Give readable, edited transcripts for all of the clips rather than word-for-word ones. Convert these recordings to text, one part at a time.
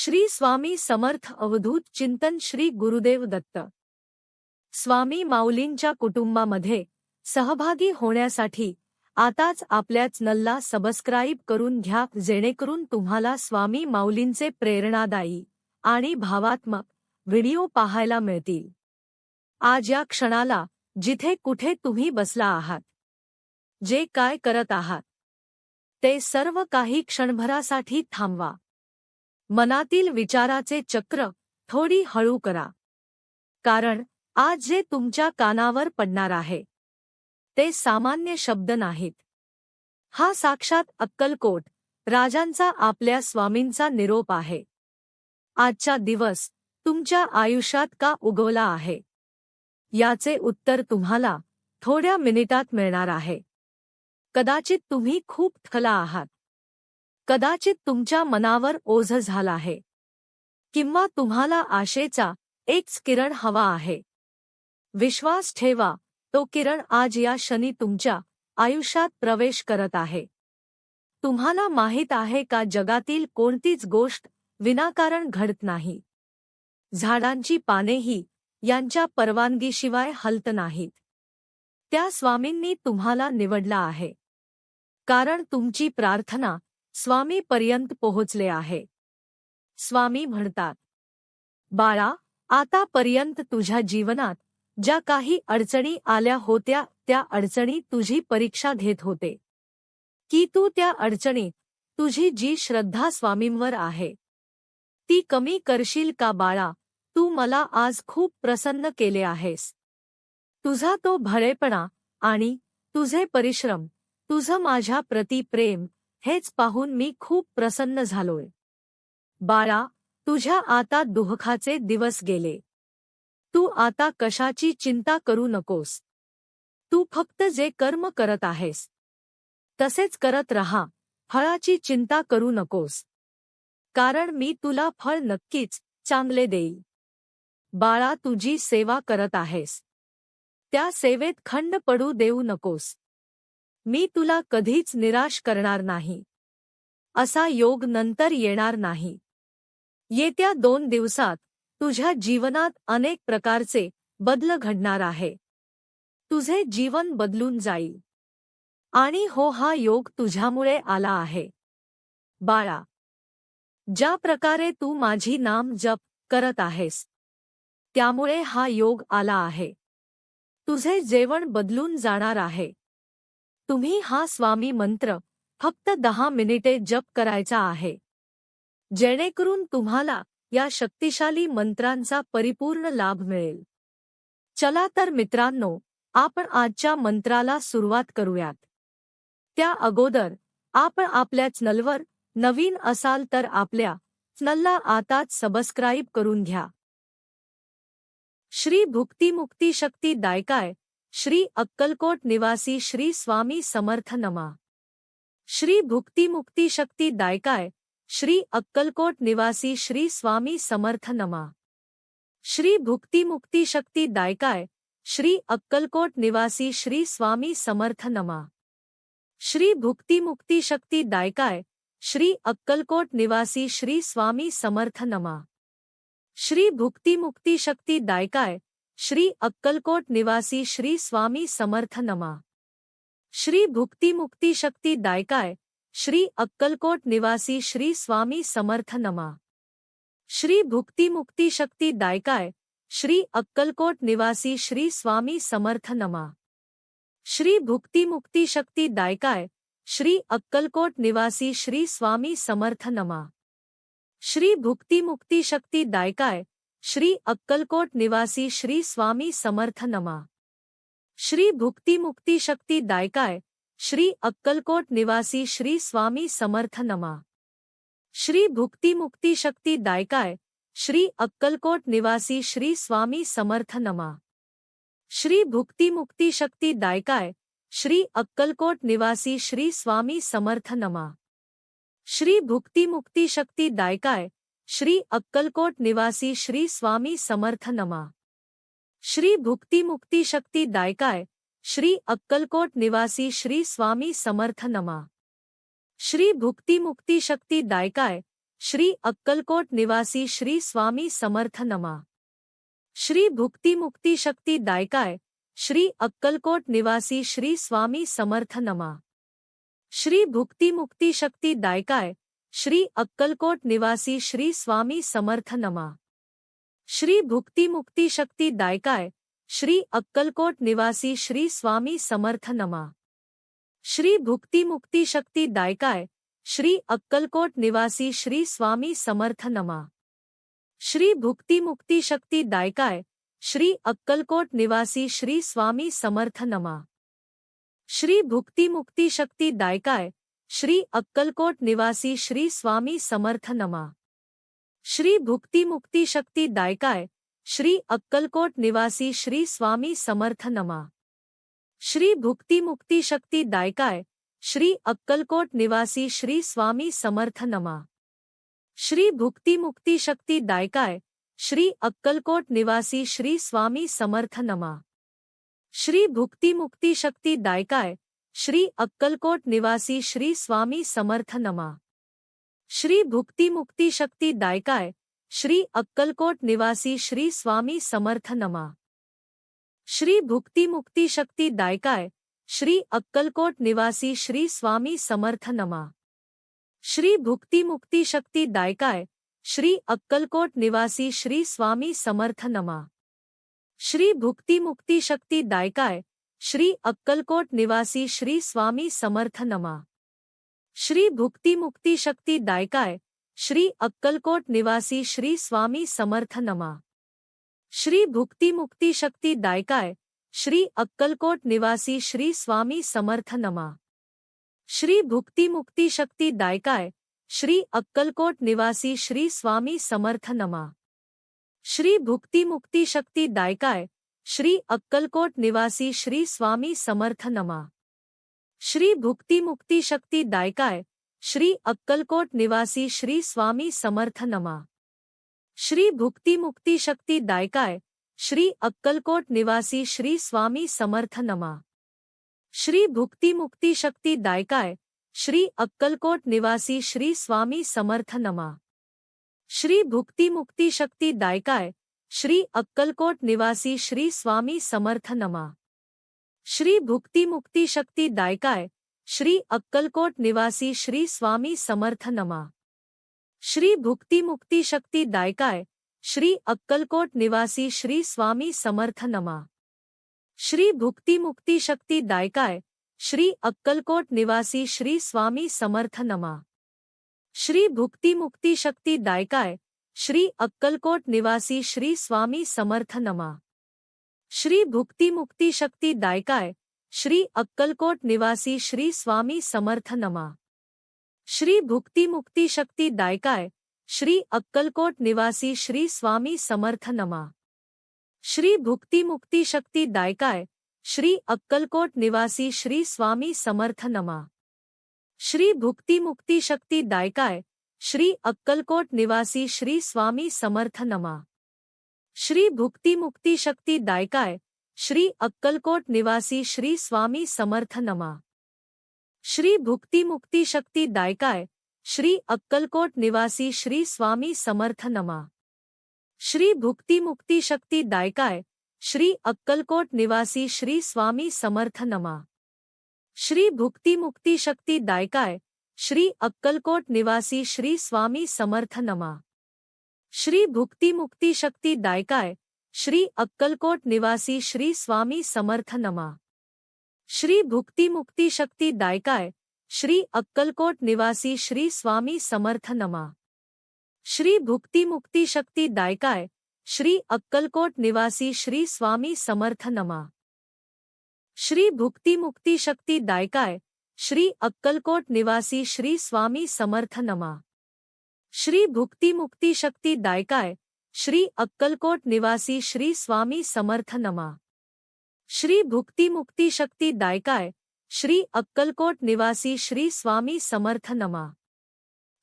श्री स्वामी समर्थ अवधूत चिंतन श्री गुरुदेव दत्त स्वामी माऊलींच्या कुटुंबामध्ये सहभागी होण्यासाठी आताच आपल्या चॅनलला सबस्क्राईब करून घ्या, जेणेकरून तुम्हाला स्वामी माऊलींचे प्रेरणादायी आणि भावात्मक व्हिडिओ पाहायला मिळतील। आज या क्षणाला जिथे कुठे तुम्ही बसला आहात, जे काय करत आहात, ते सर्व काही क्षणभरासाठी थांबवा। मनातील विचाराचे चक्र थोडी हळू करा, कारण आज जे तुमच्या कानावर पडणार आहे ते सामान्य शब्द नाहीत। हा साक्षात अक्कलकोट राजांचा आपल्या स्वामींचा निरोप आहे। आजचा दिवस तुमच्या आयुष्यात का उगवला आहे याचे उत्तर तुम्हाला थोड्या मिनिटात मिळणार आहे। कदाचित तुम्ही खूप थकला आहात, कदाचित तुमच्या मनावर ओझं झालं आहे, किंवा तुम्हाला आशेचा एक किरण हवा आहे। विश्वास ठेवा, तो किरण आज या क्षणी तुमच्या आयुष्यात प्रवेश करत आहे। तुम्हाला माहीत आहे का, जगातील कोणतीच गोष्ट विनाकारण घडत नाही। झाडांची पानेही यांच्या परवानगीशिवाय हलत नाहीत। त्या स्वामींनी तुम्हाला निवडला आहे, कारण तुमची प्रार्थना स्वामीपर्यंत पोहोचले आहे। स्वामी म्हणतात, बाळा, आतापर्यंत तुझ्या जीवनात ज्या काही अडचणी आल्या होत्या, त्या अडचणी तुझी परीक्षा घेत होते की तू त्या अडचणीत तुझी जी श्रद्धा स्वामींवर आहे ती कमी करशील का। बाळा, तू मला आज खूप प्रसन्न केले आहेस। तुझा तो भळेपणा आणि तुझे परिश्रम, तुझं माझ्या प्रति प्रेम, हेच पाहून मी खूप प्रसन्न झालोय। बाळा, तुझ्या आता दुःखाचे दिवस गेले। तू आता कशाची चिंता करू नकोस। तू फक्त जे कर्म करत आहेस तसेच करत रहा, फळाची चिंता करू नकोस, कारण मी तुला फळ नक्कीच चांगले देईल। बाळा, तुझी सेवा करत आहेस, त्या सेवेत खंड पडू देऊ नकोस। मी तुला कधीच निराश करणार नाही। असा योग नंतर येणार नाही। येत्या 2 दिवसात तुझ्या जीवनात अनेक प्रकारचे बदल घडणार आहे। तुझे जीवन बदलून जाईल, आणि हा योग तुझ्यामुळे आला आहे। बाळा, ज्या प्रकारे तू माझी नाम जप करत आहेस, त्यामुळे हा योग आला आहे। तुझे जेवण बदलून जाणार आहे। तुम्ही हा स्वामी मंत्र फक्त 10 मिनिटे जप करायचा आहे, जेणेकरून तुम्हाला या शक्तिशाली मंत्रांचा परिपूर्ण लाभ मिळेल। चला तर मित्रांनो, आपण आजच्या मंत्राला सुरुवात करूयात। त्या अगोदर आपण आपल्या चॅनलवर नवीन असाल तर आपल्या चॅनलला आताच सबस्क्राईब करून घ्या। श्री भुक्तिमुक्ती शक्ती दायकाय श्री अक्कलकोट निवासी श्री स्वामी समर्थ नमा। श्री भुक्तिमुक्ती शक्ती दायकाय श्री अक्कलकोट निवासी श्री स्वामी समर्थ नमा। श्री भुक्तिमुक्ती शक्ती दायकाय श्री अक्कलकोट निवासी श्री स्वामी समर्थ नमा। श्री भुक्तिमुक्ती शक्ती दायकाय श्री अक्कलकोट निवासी श्री स्वामी समर्थ नमा। श्री भुक्तिमुक्ती शक्ती दायकाय श्री अक्कलकोट निवासी श्री स्वामी समर्थ नमा। श्री भुक्तिमुक्ती शक्ती दायकाय श्री अक्कलकोट निवासी श्री स्वामी समर्थ नमा। श्री भुक्तिमुक्ती शक्ती दायकाय श्री अक्कलकोट निवासी श्री स्वामी समर्थ नमा। श्री भुक्तिमुक्ती शक्ती दायकाय श्री अक्कलकोट निवासी श्री स्वामी समर्थ नमा। श्री भुक्तिमुक्ती शक्ती दायकाय श्री अक्कलकोट निवासी श्री स्वामी समर्थ नमा। श्री भुक्तिमुक्ती शक्ती दायकाय श्री अक्कलकोट निवासी श्री स्वामी समर्थ नमा। श्री भुक्तिमुक्ती शक्ती दायकाय श्री अक्कलकोट निवासी श्री स्वामी समर्थ नमा। श्री भुक्तिमुक्ती शक्ती दायकाय श्री अक्कलकोट निवासी श्री स्वामी समर्थ नमा। श्री भुक्तिमुक्ती शक्ती दायकाय श्री अक्कलकोट निवासी श्री स्वामी समर्थ नमा। श्री भुक्तिमुक्ती शक्ती दायकाय श्री अक्कलकोट निवासी श्री स्वामी समर्थ नमा। श्री भुक्तिमुक्ती शक्ती दायकाय श्री अक्कलकोट निवासी श्री स्वामी समर्थ नमा। श्री भुक्ती मुक्ती शक्ति दायकाय श्री अक्कलकोट निवासी श्री स्वामी समर्थ नमा। श्री भुक्ती मुक्ती शक्ति दायकाय श्री अक्कलकोट निवासी श्री स्वामी समर्थ नमा। श्री भुक्ती मुक्ति शक्ति दायकाय श्री अक्कलकोट निवासी श्री स्वामी समर्थ नमा। श्री भुक्ती मुक्ति शक्ति दायकाय श्री अक्कलकोट निवासी श्री स्वामी समर्थ नमा। श्री भुक्ती मुक्ति शक्ति दायकाय श्री अक्कलकोट निवासी श्री स्वामी समर्थ नमा। श्री भुक्ती मुक्ति शक्ति दायकाय श्री अक्कलकोट निवासी श्री स्वामी समर्थ नमा। श्री भुक्ती मुक्ति शक्ति दायकाय श्री अक्कलकोट निवासी श्री स्वामी समर्थ नमा। श्री भुक्ती मुक्ति शक्ति दायकाय श्री अक्कलकोट निवासी श्री स्वामी समर्थ नमा। श्री भुक्ती मुक्ति शक्ति दायकाय श्री अक्कलकोट निवासी श्री स्वामी समर्थ नमा। श्री भुक्ती मुक्ति शक्ति दायकाय श्री अक्कलकोट निवासी श्री स्वामी समर्थ नमा। श्री भुक्ती मुक्ति शक्ति दायकाय श्री अक्कलकोट निवासी श्री स्वामी समर्थ नमा। श्री भुक्ती मुक्ति शक्ति दायकाय श्री अक्कलकोट निवासी श्री स्वामी समर्थ नमा। श्री भुक्ती मुक्ति शक्ति दायकाय श्री अक्कलकोट निवासी श्री स्वामी समर्थ नमा। श्री भुक्ती मुक्ति शक्ति दायकाय श्री अक्कलकोट निवासी श्री स्वामी समर्थ नमा। श्री भुक्ती मुक्ति शक्ति दायकाय श्री अक्कलकोट निवासी श्री स्वामी समर्थ नमा। श्री भुक्ती मुक्ति शक्ति दायकाय श्री अक्कलकोट निवासी श्री स्वामी समर्थ नमा। श्री भुक्ती मुक्ति शक्ति दायकाय श्री अक्कलकोट निवासी श्री स्वामी समर्थ नमा। श्री भुक्ती मुक्ति शक्ति दायकाय श्री अक्कलकोट निवासी श्री स्वामी समर्थ नमा। श्री भुक्ती मुक्ति शक्ति दायकाय श्री अक्कलकोट निवासी श्री स्वामी समर्थ नमा। श्री भुक्ती मुक्ति शक्ति दायकाय श्री अक्कलकोट निवासी श्री स्वामी समर्थ नमा। श्री भुक्ती मुक्ति शक्ति दायकाय श्री अक्कलकोट निवासी श्री स्वामी समर्थ नमा। श्री भुक्ती मुक्ति शक्ति दायकाय श्री अक्कलकोट निवासी श्री स्वामी समर्थ नमा। श्री भुक्ती मुक्ति शक्ति दायकाय श्री अक्कलकोट निवासी श्री स्वामी समर्थ नमा। श्री भुक्ती मुक्ति शक्ति दायकाय श्री अक्कलकोट निवासी श्री स्वामी समर्थ नमा। श्री भुक्ती मुक्ति शक्ति दायकाय श्री अक्कलकोट निवासी श्री स्वामी समर्थ नमा। श्री भुक्ती मुक्ति शक्ति दायकाय श्री अक्कलकोट निवासी श्री स्वामी समर्थ नमा। श्री भुक्ती मुक्ति शक्ति दायकाय श्री अक्कलकोट निवासी श्री स्वामी समर्थ नमा। श्री भुक्ती मुक्ति शक्ति दायकाय श्री अक्कलकोट निवासी श्री स्वामी समर्थ नमा। श्री भुक्ती मुक्ति शक्ति दायकाय श्री अक्कलकोट निवासी श्री स्वामी समर्थ नमा। श्री भुक्ती मुक्ति शक्ति दायकाय श्री अक्कलकोट निवासी श्री स्वामी समर्थ नमा। श्री भुक्ती मुक्ति शक्ति दायकाय श्री अक्कलकोट निवासी श्री स्वामी समर्थ नमा। श्री भुक्ती मुक्ति शक्ति दायकाय श्री अक्कलकोट निवासी श्री स्वामी समर्थ नमा। श्री भुक्ती मुक्ति शक्ति दायकाय श्री अक्कलकोट निवासी श्री स्वामी समर्थ नमा। श्री भुक्ती मुक्ति शक्ति दायकाय श्री अक्कलकोट निवासी श्री स्वामी समर्थ नमा। श्री भुक्ती मुक्ति शक्ति दायकाय श्री अक्कलकोट निवासी श्री स्वामी समर्थ नमा। श्री भुक्ती मुक्ति शक्ति दायकाय श्री अक्कलकोट निवासी श्री स्वामी समर्थ नमा। श्री भुक्ती मुक्ति शक्ति दायकाय श्री अक्कलकोट निवासी श्री स्वामी समर्थ नमा। श्री भुक्ती मुक्ति शक्ति दायकाय श्री अक्कलकोट निवासी श्री स्वामी समर्थ नमा। श्री भुक्ती मुक्ति शक्ति दायकाय श्री अक्कलकोट निवासी श्री स्वामी समर्थ नमा। श्री भुक्ती मुक्ति शक्ति दायकाय श्री अक्कलकोट निवासी श्री स्वामी समर्थ नमा।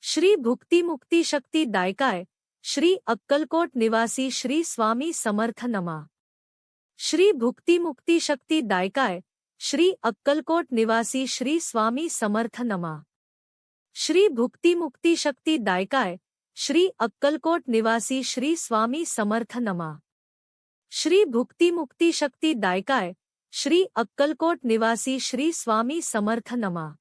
श्री भुक्ती मुक्ति शक्ति दायकाय श्री अक्कलकोट निवासी श्री स्वामी समर्थ नमा। श्री भुक्ती मुक्ति शक्ति दायकाय श्री अक्कलकोट निवासी श्री स्वामी समर्थ नमा। श्री भुक्ती मुक्ति शक्ति दायकाय श्री अक्कलकोट निवासी श्री स्वामी समर्थ नमा। श्री भुक्ती मुक्ती शक्ति दायकाय श्री अक्कलकोट निवासी श्री स्वामी समर्थ नमा।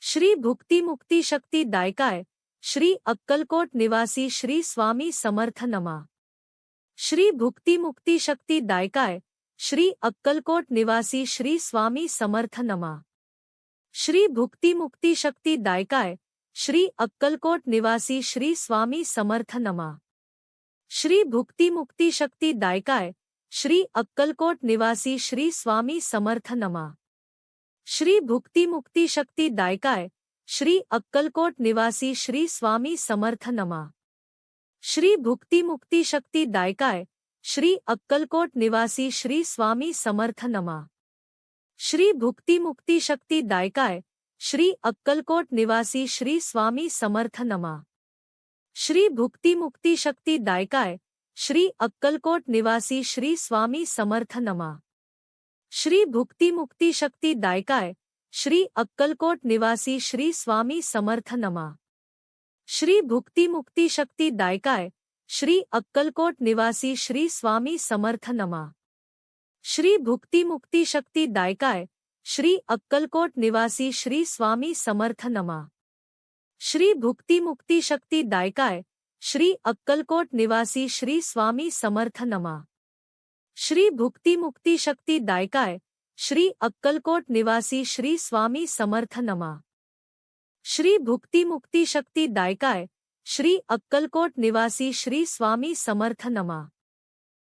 श्री भुक्ती मुक्ती शक्ति दायकाय श्री अक्कलकोट निवासी श्री स्वामी समर्थ नमा। श्री भुक्ती मुक्ति शक्ति दायकाय श्री अक्कलकोट निवासी श्री स्वामी समर्थ नमा। श्री भुक्ती मुक्ति शक्ति दायकाय श्री अक्कलकोट निवासी श्री स्वामी समर्थ नमा। श्री भुक्ती मुक्ति शक्ति दायकाय श्री अक्कलकोट निवासी श्री स्वामी समर्थ नमा। श्री भुक्ती मुक्ति शक्ति दायकाय श्री अक्कलकोट निवासी श्री स्वामी समर्थ नमा। श्री भुक्ती मुक्ति शक्ति दायकाय श्री अक्कलकोट निवासी श्री स्वामी समर्थ नमा। श्री भुक्ती मुक्ति शक्ति दायकाय श्री अक्कलकोट निवासी श्री स्वामी समर्थ नमा। श्री भुक्ती मुक्ति शक्ति दायकाय श्री अक्कलकोट निवासी श्री स्वामी समर्थ नमा। श्री भुक्ती मुक्ति शक्ति दायकाय श्री अक्कलकोट निवासी श्री स्वामी समर्थ नमा। श्री भुक्ती मुक्ति शक्ति दायकाय श्री अक्कलकोट निवासी श्री स्वामी समर्थ नमा। श्री भुक्ती मुक्ति शक्ति दायकाय श्री अक्कलकोट निवासी श्री स्वामी समर्थ नमा। श्री भुक्ती मुक्ति शक्ति दायकाय श्री अक्कलकोट निवासी श्री स्वामी समर्थ नमा। श्री भुक्ती मुक्ति शक्ति दायकाय श्री अक्कलकोट निवासी श्री स्वामी समर्थ नमा। श्री भुक्ती मुक्ति शक्ति दायकाय श्री अक्कलकोट निवासी श्री स्वामी समर्थ नमा।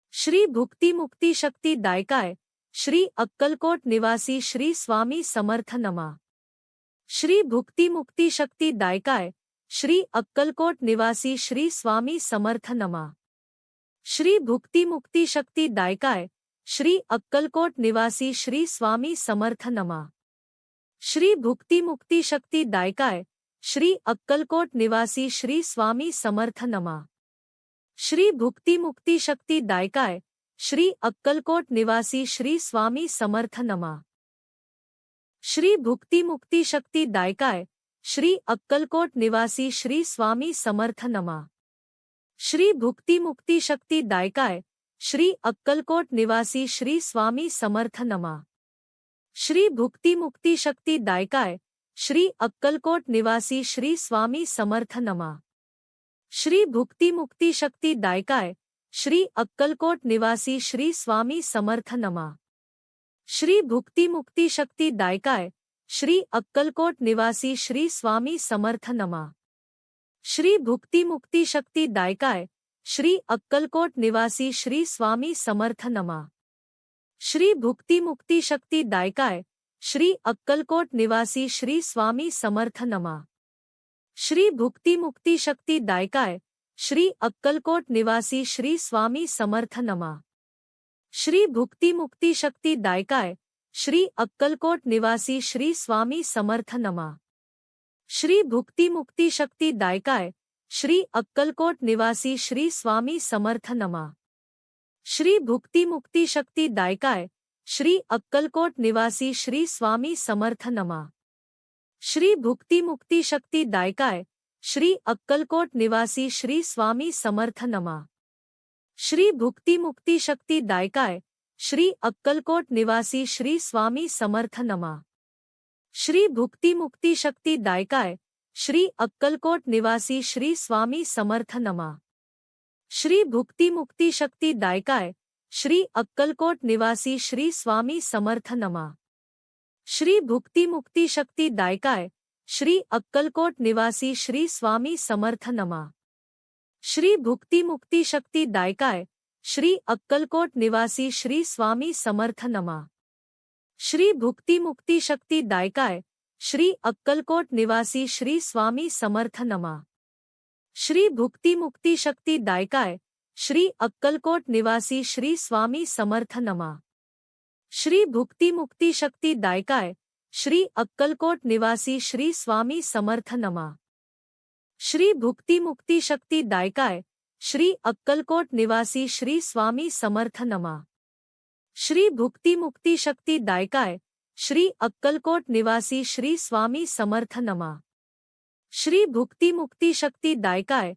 श्री भुक्ती मुक्ति शक्ति दायकाय श्री अक्कलकोट निवासी श्री स्वामी समर्थ नमा। श्री भुक्ती मुक्ति शक्ति दायकाय श्री अक्कलकोट निवासी श्री स्वामी समर्थ नमा। श्री भुक्ती मुक्ति शक्ति दायकाय श्री अक्कलकोट निवासी श्री स्वामी समर्थ नमा। श्री भुक्ती मुक्ति शक्ति दायकाय श्री अक्कलकोट निवासी श्री स्वामी समर्थ नमा। श्री भुक्ती मुक्ति शक्ति दायकाय श्री अक्कलकोट निवासी श्री स्वामी समर्थ नमा। श्री भुक्ती मुक्ति शक्ति दायकाय श्री अक्कलकोट निवासी श्री स्वामी समर्थ नमा। श्री भुक्ती मुक्ति शक्ति दायकाय श्री अक्कलकोट निवासी श्री स्वामी समर्थ नमा। श्री भुक्ती मुक्ति शक्ति दायकाय श्री अक्कलकोट निवासी श्री स्वामी समर्थ नमा। श्री भुक्ती मुक्ति शक्ति दायकाय श्री अक्कलकोट निवासी श्री स्वामी समर्थ नमा। श्री भुक्ती मुक्ति शक्ति दायकाय श्री अक्कलकोट निवासी श्री स्वामी समर्थ नमा। श्री भुक्ती मुक्ति शक्ति दायकाय श्री अक्कलकोट निवासी श्री स्वामी समर्थ नमा। श्री भुक्ती मुक्ति शक्ति दायकाय श्री अक्कलकोट निवासी श्री स्वामी समर्थ नमा। श्री भुक्ती मुक्ति शक्ति दायकाय श्री अक्कलकोट निवासी श्री स्वामी समर्थ नमा। श्री भुक्ती मुक्ति शक्ति दायकाय श्री अक्कलकोट निवासी श्री स्वामी समर्थ नमा। श्री भुक्ती मुक्ति शक्ति दायकाय श्री अक्कलकोट निवासी श्री स्वामी समर्थ नमा। श्री भुक्ती मुक्ति शक्ति दायकाय श्री अक्कलकोट निवासी श्री स्वामी समर्थ नमा। श्री भुक्ती मुक्ति शक्ति दायकाय श्री अक्कलकोट निवासी श्री स्वामी समर्थ नमा। श्री भुक्ती मुक्ति शक्ति दायकाय श्री अक्कलकोट निवासी श्री स्वामी समर्थ नमा। श्री भुक्ती मुक्ति शक्ति दायकाय श्री अक्कलकोट निवासी श्री स्वामी समर्थ नमा। श्री भुक्ती मुक्ति शक्ति दायकाय श्री अक्कलकोट निवासी श्री स्वामी समर्थ नमा। श्री भुक्ती मुक्ति शक्ति दायकाय श्री अक्कलकोट निवासी श्री स्वामी समर्थ नमा। श्री भुक्ती मुक्ति शक्ति दायकाय श्री अक्कलकोट निवासी श्री स्वामी समर्थ नमा। श्री भुक्ती मुक्ति शक्ति दायकाय श्री अक्कलकोट निवासी श्री स्वामी समर्थ नमा। श्री भुक्ती मुक्ति शक्ति दायकाय श्री अक्कलकोट निवासी श्री स्वामी समर्थ नमा। श्री भुक्ती मुक्ति शक्ति दायकाय श्री अक्कलकोट निवासी श्री स्वामी समर्थ नमा। श्री भुक्ती मुक्ति शक्ति दायकाय श्री अक्कलकोट निवासी श्री स्वामी समर्थ नमा। श्री भुक्ती मुक्ति शक्ति दायकाय श्री अक्कलकोट निवासी श्री स्वामी समर्थ नमा। श्री भुक्ती मुक्ति शक्ति दायकाय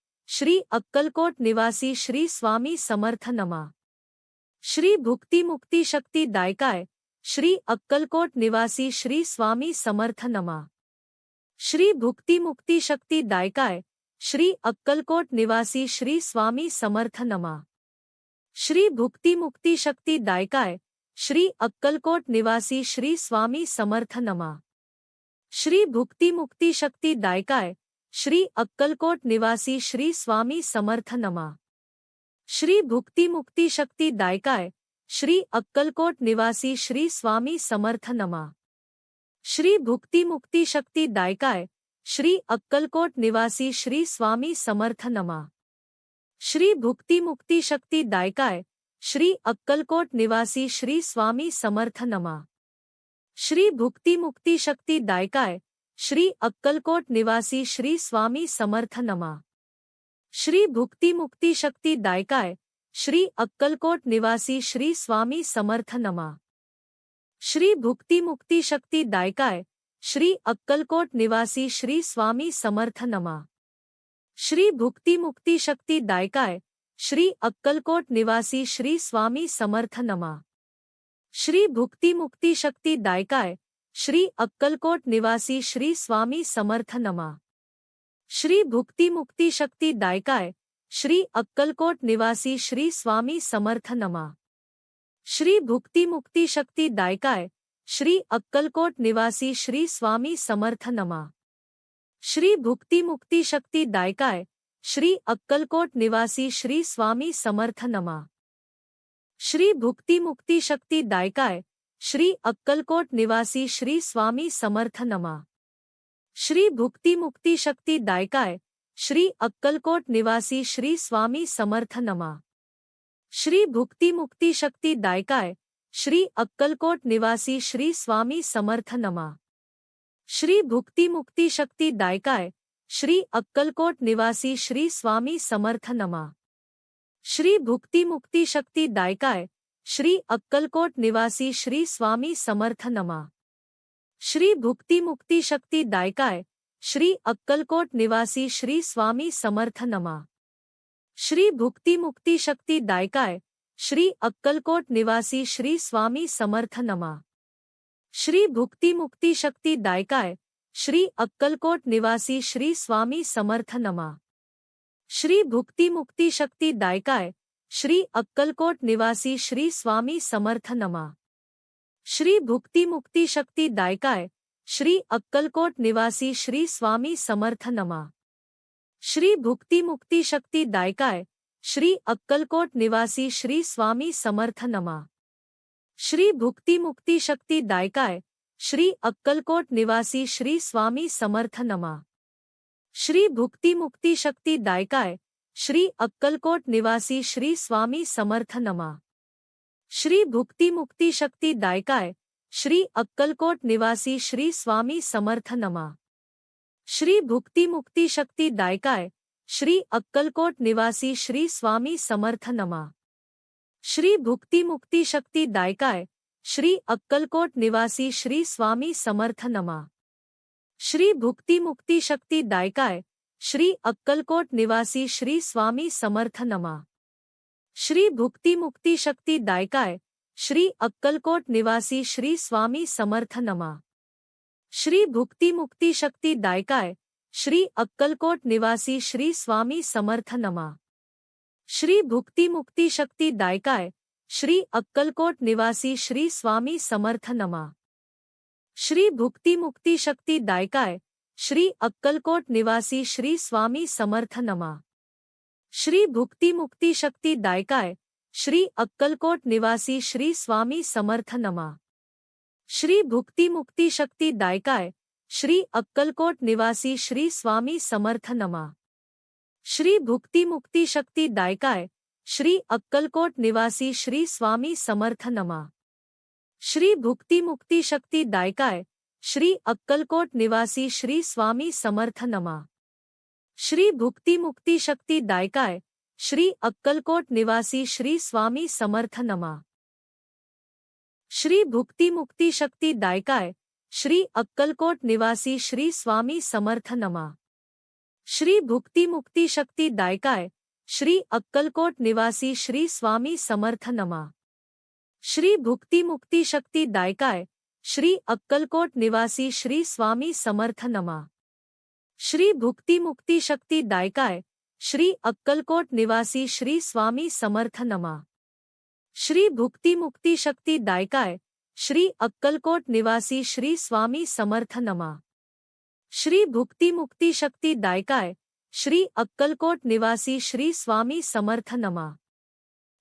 श्री अक्कलकोट निवासी श्री स्वामी समर्थ नमा। श्री भुक्ती मुक्ती शक्ती दायकाय श्री अक्कलकोट निवासी श्री स्वामी समर्थ नमा। श्री भुक्ती मुक्ती शक्ती दायकाय श्री अक्कलकोट निवासी श्री स्वामी समर्थ नमा। श्री भुक्ती मुक्ती शक्ती दायकाय श्री अक्कलकोट निवासी श्री स्वामी समर्थ नमा। श्री भुक्ती मुक्ती शक्ति दायकाय श्री अक्कलकोट निवासी श्री स्वामी समर्थ नमा। श्री भुक्ती मुक्ती शक्ति दायकाय श्री अक्कलकोट निवासी श्री स्वामी समर्थ नमा। श्री भुक्ती मुक्ति शक्ति दायकाय श्री अक्कलकोट निवासी श्री स्वामी समर्थ नमा। श्री भुक्ती मुक्ति शक्ति दायकाय श्री अक्कलकोट निवासी श्री स्वामी समर्थ नमा। श्री भुक्ती मुक्ति शक्ति दायकाय श्री अक्कलकोट निवासी श्री स्वामी समर्थ नमा। श्री भुक्ती मुक्ति शक्ति दायकाय श्री अक्कलकोट निवासी श्री स्वामी समर्थ नमा। श्री भुक्ती मुक्ति शक्ति दायकाय श्री अक्कलकोट निवासी श्री स्वामी समर्थ नमा। श्री भुक्ती मुक्ति शक्ति दायकाय श्री अक्कलकोट निवासी श्री स्वामी समर्थ नमा। श्री भुक्ती मुक्ति शक्ति दायकाय श्री अक्कलकोट निवासी श्री स्वामी समर्थ नमा। श्री भुक्ती मुक्ति शक्ति दायकाय श्री अक्कलकोट निवासी श्री स्वामी समर्थ नमा। श्री भुक्ती मुक्ति शक्ति दायकाय श्री अक्कलकोट निवासी श्री स्वामी समर्थ नमा। श्री भुक्ती मुक्ति शक्ति दायकाय श्री अक्कलकोट निवासी श्री स्वामी समर्थ नमा। श्री भुक्ती मुक्ति शक्ति दायकाय श्री अक्कलकोट निवासी श्री स्वामी समर्थ नमा। श्री भुक्ती मुक्ति शक्ति दायकाय श्री अक्कलकोट निवासी श्री स्वामी समर्थ नमा। श्री भुक्ती मुक्ति शक्ति दायकाय श्री अक्कलकोट निवासी श्री स्वामी समर्थ नमा। श्री भुक्ती मुक्ति शक्ति दायकाय श्री अक्कलकोट निवासी श्री स्वामी समर्थ नमा। श्री भुक्ती मुक्ति शक्ति दायकाय श्री अक्कलकोट निवासी श्री स्वामी समर्थ नमा। श्री भुक्ती मुक्ति शक्ति दायकाय श्री अक्कलकोट निवासी श्री स्वामी समर्थ नमा। श्री भुक्ती मुक्ति शक्ति दायकाय श्री अक्कलकोट निवासी श्री स्वामी समर्थ नमा। श्री भुक्ती मुक्ति शक्ति दायकाय श्री अक्कलकोट निवासी श्री स्वामी समर्थ नमा। श्री भुक्ती मुक्ति शक्ति दायकाय श्री अक्कलकोट निवासी श्री स्वामी समर्थ नमा। श्री भुक्ती मुक्ति शक्ति दायकाय श्री अक्कलकोट निवासी श्री स्वामी समर्थ नमा। श्री भुक्ती मुक्ति शक्ति दायकाय श्री अक्कलकोट निवासी श्री स्वामी समर्थ नमा। श्री भुक्ती मुक्ति शक्ति दायकाय श्री अक्कलकोट निवासी श्री स्वामी समर्थ नमा। श्री भुक्ती मुक्ति शक्ति दायकाय श्री अक्कलकोट निवासी श्री स्वामी समर्थ नमा। श्री भुक्ती मुक्ति शक्ति दायकाय श्री अक्कलकोट निवासी श्री स्वामी समर्थ नमा। श्री भुक्ती मुक्ति शक्ति दायकाय श्री अक्कलकोट निवासी श्री स्वामी समर्थ नमा। श्री भुक्ती मुक्ति शक्ति दायकाय श्री अक्कलकोट निवासी श्री स्वामी समर्थ नमा। श्री भुक्ती मुक्ति शक्ति दायकाय श्री अक्कलकोट निवासी श्री स्वामी समर्थ नमा। श्री भुक्ती मुक्ति शक्ति दायकाय श्री अक्कलकोट निवासी श्री स्वामी समर्थ नमा। श्री भुक्ती मुक्ति शक्ति दायकाय श्री अक्कलकोट निवासी श्री स्वामी समर्थ नमा। श्री भुक्ती मुक्ति शक्ति दायकाय श्री अक्कलकोट निवासी श्री स्वामी समर्थ नमा। श्री भुक्ती मुक्ति शक्ति दायकाय श्री अक्कलकोट निवासी श्री स्वामी समर्थ नमा। श्री भुक्ती मुक्ति शक्ति दायकाय श्री अक्कलकोट निवासी श्री स्वामी समर्थ नमा। श्री भुक्ती मुक्ति शक्ति दायकाय श्री अक्कलकोट निवासी श्री स्वामी समर्थ नमा। श्री भुक्ती मुक्ति शक्ति दायकाय श्री अक्कलकोट निवासी श्री स्वामी समर्थ नमा। श्री भुक्ती मुक्ति शक्ति दायकाय श्री अक्कलकोट निवासी श्री स्वामी समर्थ नमा। श्री भुक्ती मुक्ति शक्ति दायकाय श्री अक्कलकोट निवासी श्री स्वामी समर्थ नमा। श्री भुक्ती मुक्ति शक्ति दायकाय श्री अक्कलकोट निवासी श्री स्वामी समर्थ नमा। श्री भुक्ती मुक्ति शक्ति दायकाय श्री अक्कलकोट निवासी श्री स्वामी समर्थ नमा। श्री भुक्ती मुक्ति शक्ति दायकाय श्री अक्कलकोट निवासी श्री स्वामी समर्थ नमा। श्री भुक्ती मुक्ति शक्ति दायकाय श्री अक्कलकोट निवासी श्री स्वामी समर्थ नमा। श्री भुक्ती मुक्ती शक्ती दायकाय श्री अक्कलकोट निवासी श्री स्वामी समर्थ नमा। श्री भुक्ती मुक्ती शक्ती दायकाय श्री अक्कलकोट निवासी श्री स्वामी समर्थ नमा।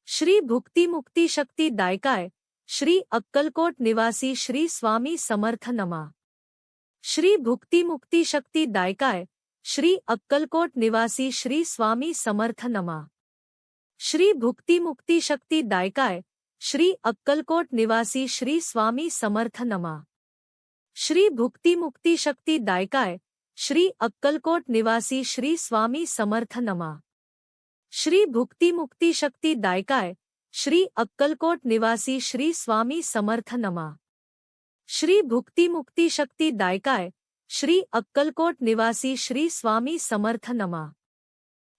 श्री भुक्ती मुक्ती शक्ती दायकाय श्री अक्कलकोट निवासी श्री स्वामी समर्थ नमा। श्री भुक्ती मुक्ती शक्ती दायकाय श्री अक्कलकोट निवासी श्री स्वामी समर्थ नमा। श्री भुक्ती मुक्ती शक्ती दायकाय श्री अक्कलकोट निवासी श्री स्वामी समर्थ नमा। श्री भुक्ती मुक्ती शक्ती दायकाय श्री अक्कलकोट निवासी श्री स्वामी समर्थ नमा। श्री भुक्ती मुक्ती शक्ती दायकाय श्री अक्कलकोट निवासी श्री स्वामी समर्थ नमा। श्री भुक्ती मुक्ती शक्ती दायकाय श्री अक्कलकोट निवासी श्री स्वामी समर्थ नमा।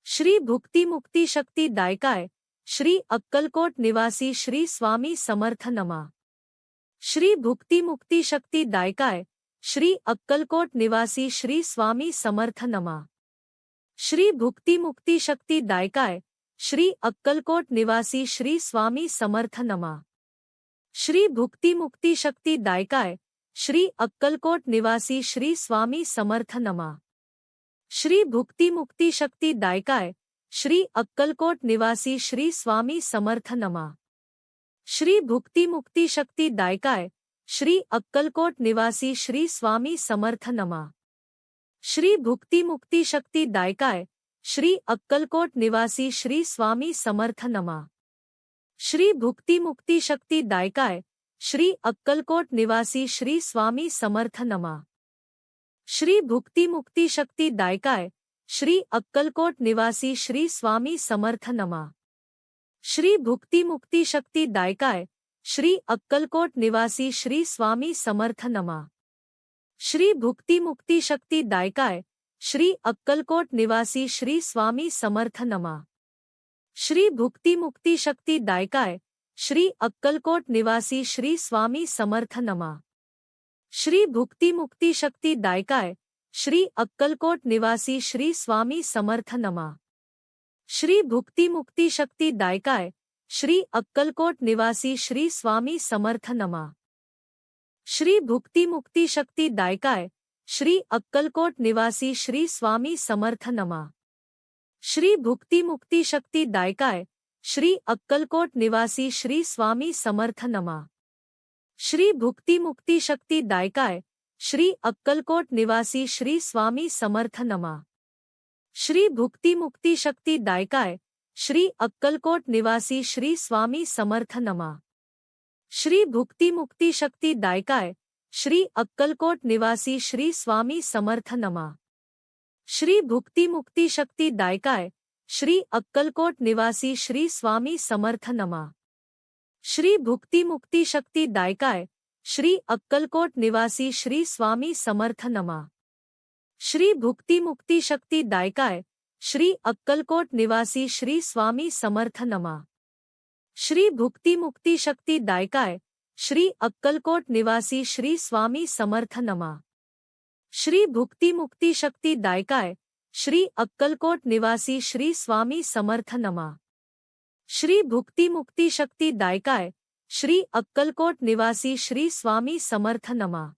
श्री भुक्ती मुक्ती शक्ती दायकाय श्री अक्कलकोट निवासी श्री स्वामी समर्थ नमा। श्री भुक्ती मुक्ती शक्ती दायकाय श्री अक्कलकोट निवासी श्री स्वामी समर्थ नमा। श्री भुक्ती मुक्ती शक्ती दायकाय श्री अक्कलकोट निवासी श्री स्वामी समर्थ नमा। श्री भुक्ती मुक्ती शक्ती दायकाय श्री अक्कलकोट निवासी श्री स्वामी समर्थ नमा। श्री भुक्ती मुक्ती शक्ती दायकाय श्री अक्कलकोट निवासी श्री स्वामी समर्थ नमा। श्री भुक्ती मुक्ती शक्ती दायकाय श्री अक्कलकोट निवासी श्री स्वामी समर्थ नमा। श्री भुक्ती मुक्ती शक्ती दायकाय श्री अक्कलकोट निवासी श्री स्वामी समर्थ नमा। श्री भुक्ती मुक्ती शक्ती दायकाय श्री अक्कलकोट निवासी श्री स्वामी समर्थ नमा। श्री भुक्ती मुक्ती शक्ती दायकाय श्री अक्कलकोट निवासी श्री स्वामी समर्थ नमा। श्री भुक्ती मुक्ती शक्ती दायकाय श्री अक्कलकोट निवासी श्री स्वामी समर्थ नमा। श्री भुक्ती मुक्ती शक्ती दायकाय श्री अक्कलकोट निवासी श्री स्वामी समर्थ नमा। श्री भुक्ती मुक्ती शक्ती दायकाय श्री अक्कलकोट निवासी श्री स्वामी समर्थ नमा। श्री भुक्ती मुक्ती शक्ती दायकाय श्री अक्कलकोट निवासी श्री स्वामी समर्थ नमा। श्री भुक्ती मुक्ती शक्ती दायकाय श्री अक्कलकोट निवासी श्री स्वामी समर्थ नमा। श्री भुक्ती मुक्ती शक्ती दायकाय श्री अक्कलकोट निवासी श्री स्वामी समर्थ नमा। श्री भुक्ती मुक्ती शक्ती दायकाय श्री अक्कलकोट निवासी श्री स्वामी समर्थ नमा। श्री भुक्ती मुक्ती शक्ती दायकाय श्री अक्कलकोट निवासी श्री स्वामी समर्थ नमा। श्री भुक्ती मुक्ती शक्ती दायकाय श्री अक्कलकोट निवासी श्री स्वामी समर्थ नमा। श्री भुक्ती मुक्ती शक्ती दायकाय श्री अक्कलकोट निवासी श्री स्वामी समर्थ नमा। श्री भुक्ती मुक्ती शक्ती दायकाय श्री अक्कलकोट निवासी श्री स्वामी समर्थ नमा। श्री भुक्ती मुक्ती शक्ती दायकाय श्री अक्कलकोट निवासी श्री स्वामी समर्थ नमा। श्री भुक्ती मुक्ती शक्ती दायकाय श्री अक्कलकोट निवासी श्री स्वामी समर्थ नमा। श्री भुक्ती मुक्ती शक्ती दायकाय श्री अक्कलकोट निवासी श्री स्वामी समर्थ नमा। श्री भुक्ती मुक्ती शक्ती दायकाय श्री अक्कलकोट निवासी श्री स्वामी समर्थ नमा। श्री भुक्ती मुक्ती शक्ती दायकाय श्री अक्कलकोट निवासी श्री स्वामी समर्थ नमा।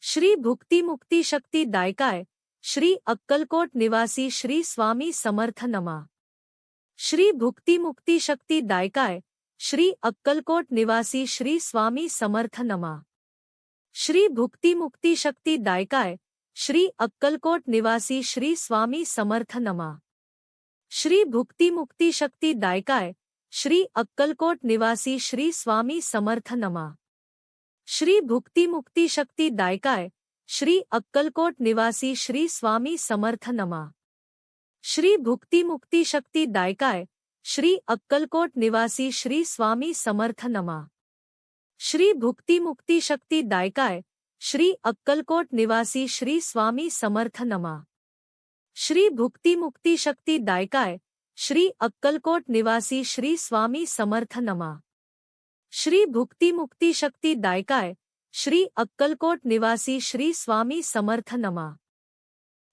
श्री भुक्ती मुक्ती शक्ती दायकाय श्री अक्कलकोट निवासी श्री स्वामी समर्थ नमा। श्री भुक्ती मुक्ती शक्ती दायकाय श्री अक्कलकोट निवासी श्री स्वामी समर्थ नमा। श्री भुक्ती मुक्ती शक्ती दायकाय श्री अक्कलकोट निवासी श्री स्वामी समर्थ नमा। श्री भुक्ती मुक्ती शक्ती दायकाय श्री अक्कलकोट निवासी श्री स्वामी समर्थ नमा। श्री भुक्ती मुक्ती शक्ती दायकाय श्री अक्कलकोट निवासी श्री स्वामी समर्थ नमा। श्री भुक्ती मुक्ती शक्ती दायकाय श्री अक्कलकोट निवासी श्री स्वामी समर्थ नमा। श्री भुक्ती मुक्ती शक्ती दायकाय श्री अक्कलकोट निवासी श्री स्वामी समर्थ नमा। श्री भुक्ती मुक्ती शक्ती दायकाय श्री अक्कलकोट निवासी श्री स्वामी समर्थ नमा। श्री भुक्ती मुक्ती शक्ती दायकाय श्री अक्कलकोट निवासी श्री स्वामी समर्थ नमा।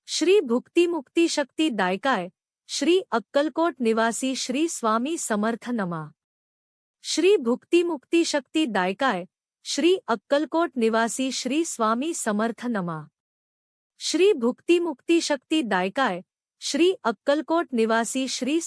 श्री भुक्ती मुक्ती शक्ती दायकाय श्री अक्कलकोट निवासी श्री स्वामी समर्थ नमा। श्री भुक्तिमुक्ती शक्ती दायकाय श्री अक्कलकोट निवासी श्री स्वामी समर्थ नमा। श्री भुक्तिमुक्ती शक्ती दायकाय श्री अक्कलकोट निवासी श्री